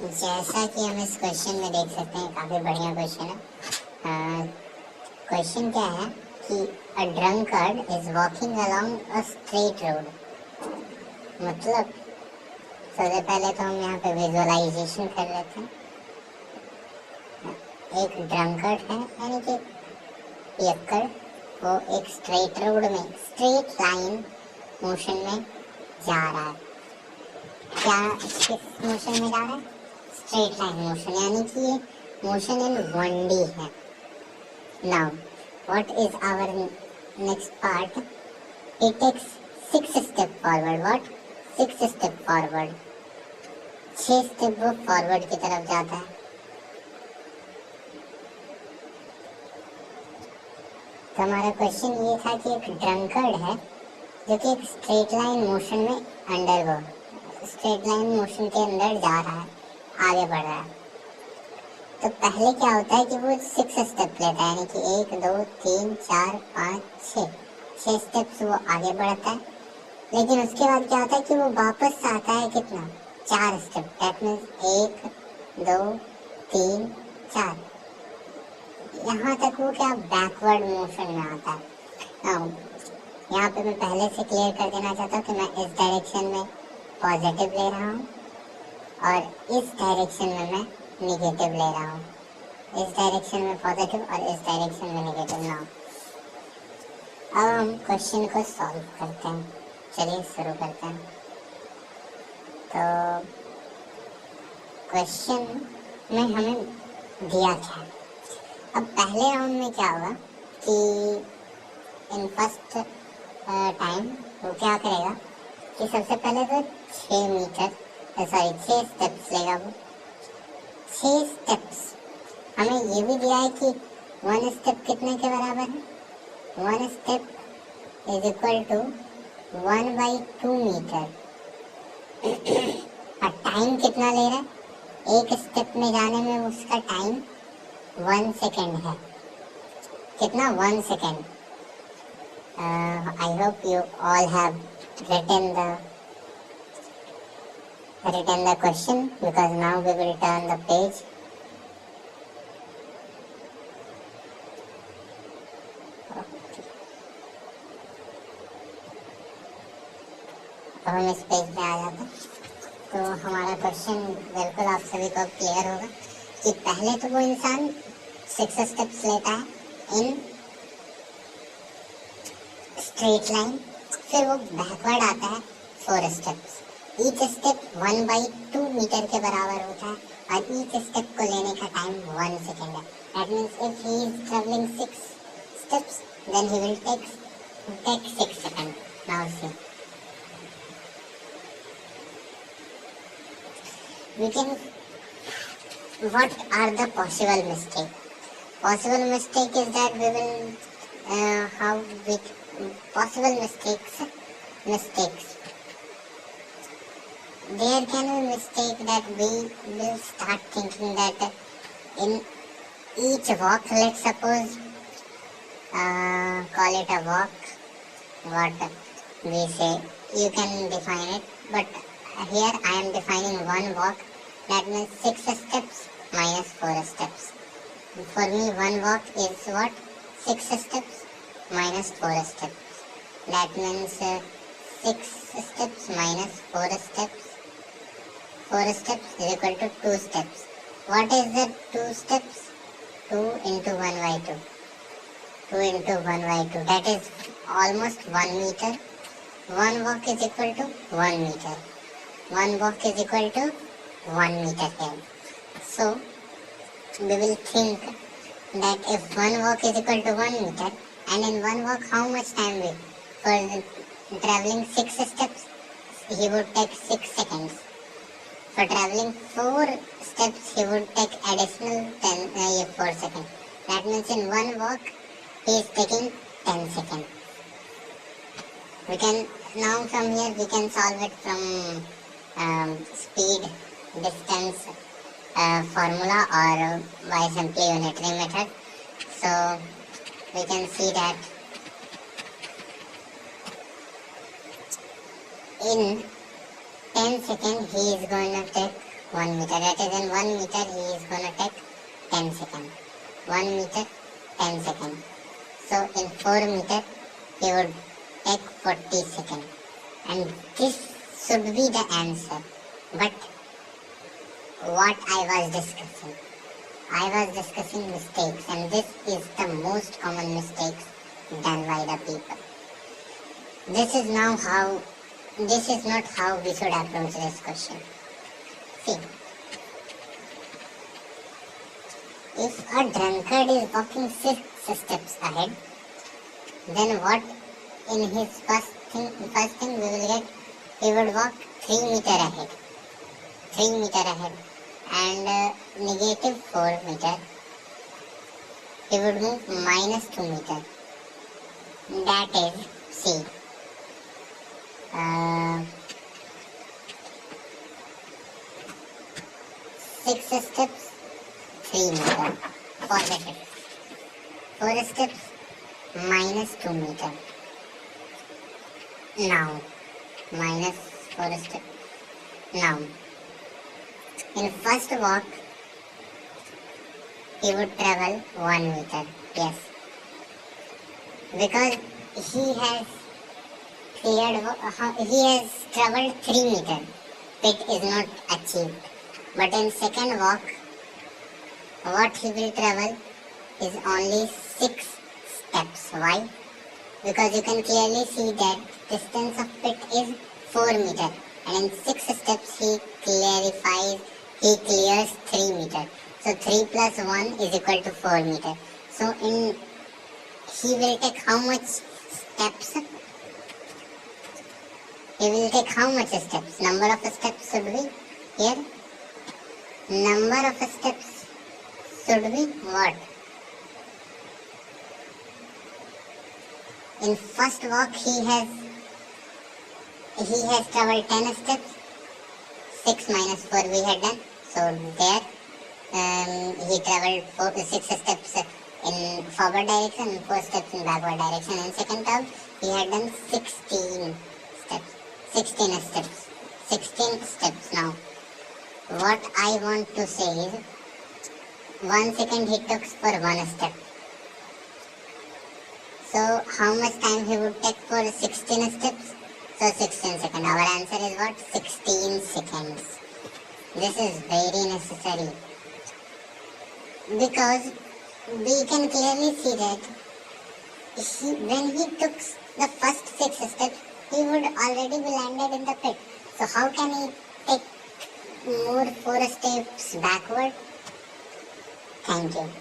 जैसा कि हम इस क्वेश्चन में देख सकते हैं, काफी बढ़िया क्वेश्चन है। क्वेश्चन क्या है कि a drunkard is walking along a straight road. मतलब सबसे पहले तो हम यहाँ पे विजुअलाइजेशन कर लेते हैं। एक ड्रंकर्ड है यानी कि पियक्कड़, वो एक स्ट्रेट रोड में स्ट्रेट लाइन मोशन में जा रहा है। क्या किस मोशन में जा रहा है? स्ट्रेट लाइन मोशन, यानी कि ये मोशन इन 1D है। Now what is our next part? It takes 6 step forward. What? 6 step forward. 6 step वो फॉरवर्ड की तरफ जाता है। तो हमारा क्वेश्चन ये था कि एक ड्रंकर्ड है जो कि एक स्ट्रेट लाइन मोशन में स्ट्रेट लाइन मोशन के अंदर जा रहा है, आगे बढ़ रहा है। तो पहले क्या होता है कि वो 6 स्टेप लेता है, यानी कि 1 2 3 4 5 6 स्टेप्स वो आगे बढ़ता है। लेकिन उसके बाद क्या होता है कि वो वापस आता है कितना? 4 स्टेप। That means 1 2 3 4। यहाँ तक वो क्या बैकवर्ड मोशन में आता है। यहाँ पे मैं पहले से क्लियर कर देना चाहता हूँ कि मैं इस डायरेक्शन में पॉजिटिव ले रहा हूँ और इस डायरेक्शन में मैं निगेटिव ले रहा हूँ। इस डायरेक्शन में पॉजिटिव और इस डायरेक्शन में निगेटिव ना। अब हम क्वेश्चन को सॉल्व करते हैं। चलिए शुरू करते हैं। तो क्वेश्चन में हमें दिया क्या? अब पहले राउंड में क्या होगा कि इन फर्स्ट टाइम वो क्या करेगा कि सबसे पहले तो 6 स्टेप्स लेगा। वो 6 स्टेप्स। हमें ये भी दिया है कि 1 स्टेप कितने के बराबर है? 1 step is equal to 1/2 metre. और टाइम कितना ले रहा है? एक स्टेप में जाने में उसका टाइम 1 सेकेंड है। कितना? 1 second. I hope you all have written the question, because now we will turn the page. अब हम इस पेज पे आ जाते हैं। तो हमारा क्वेश्चन बिल्कुल आप सभी को क्लियर होगा कि पहले तो वो इंसान 6 स्टेप्स लेता है इन स्ट्रेट लाइन, फिर वो बैकवर्ड आता है 4 स्टेप्स। ईच स्टेप 1/2 मीटर के बराबर होता है और ईच स्टेप को लेने का टाइम 1 सेकेंड है। That means if he is travelling 6 steps then he will take 6 second. Now see we can, what are the possible mistake? Possible mistake is that we will how we possible mistakes. There can be mistake that we will start thinking that in each walk, let's suppose call it a walk, what we say, you can define it, but here I am defining one walk. That means 6 steps minus 4 steps. For me, one walk is what? 6 steps minus 4 steps. That means 6 steps minus 4 steps. 4 steps is equal to 2 steps. What is the 2 steps? 2 into 1/2. 2 into 1/2. That is almost 1 meter. One walk is equal to 1 meter. One walk is equal to 1 meter here. So we will think that if one walk is equal to 1 meter, and in one walk how much time we, for traveling 6 steps he would take 6 seconds. For traveling 4 steps he would take additional 4 seconds. That means in one walk he is taking 10 seconds. We can now from here we can solve it from speed distance formula or by simply unitary method. So we can see that in 10 seconds he is going to take 1 meter. That is, in 1 meter he is gonna take 10 seconds. 1 meter, 10 seconds. So in 4 meter he would take 40 seconds. And this should be the answer. But what I was discussing mistakes, and this is the most common mistakes done by the people. This is not how we should approach this question. See, if a drunkard is walking 6 steps ahead, then what in his first thing we will get, he would walk 3 meter ahead. 3 meter ahead, and negative 4 meter he would move minus 2 meter. That is, see, 6 steps, 3 meter. Positive. 4 steps, minus 2 meter. Now, minus 4 steps. Now, in first walk, he would travel 1 meter. Yes. Because he has traveled 3 meter. It is not achieved. But in second walk, what he will travel is only 6 steps. Why? Because you can clearly see that distance of pit is 4 meter. And in 6 steps he clears 3 meter. So 3 plus 1 is equal to 4 meter. So he will take how much steps? He will take how much steps? Number of steps should be here. Number of steps should be what? In first walk he has traveled 10 steps. 6 minus 4 we had done. So there he traveled 6 steps in forward direction and 4 steps in backward direction. In second term he had done 16 steps. 16 steps. Now what I want to say is 1 second he took for 1 step. So how much time he would take for 16 steps? So 16 seconds. Our answer is what? 16 seconds. This is very necessary. Because we can clearly see that when he took the first 6 steps, he would already be landed in the pit. So how can he take more 4 steps backward? Thank you.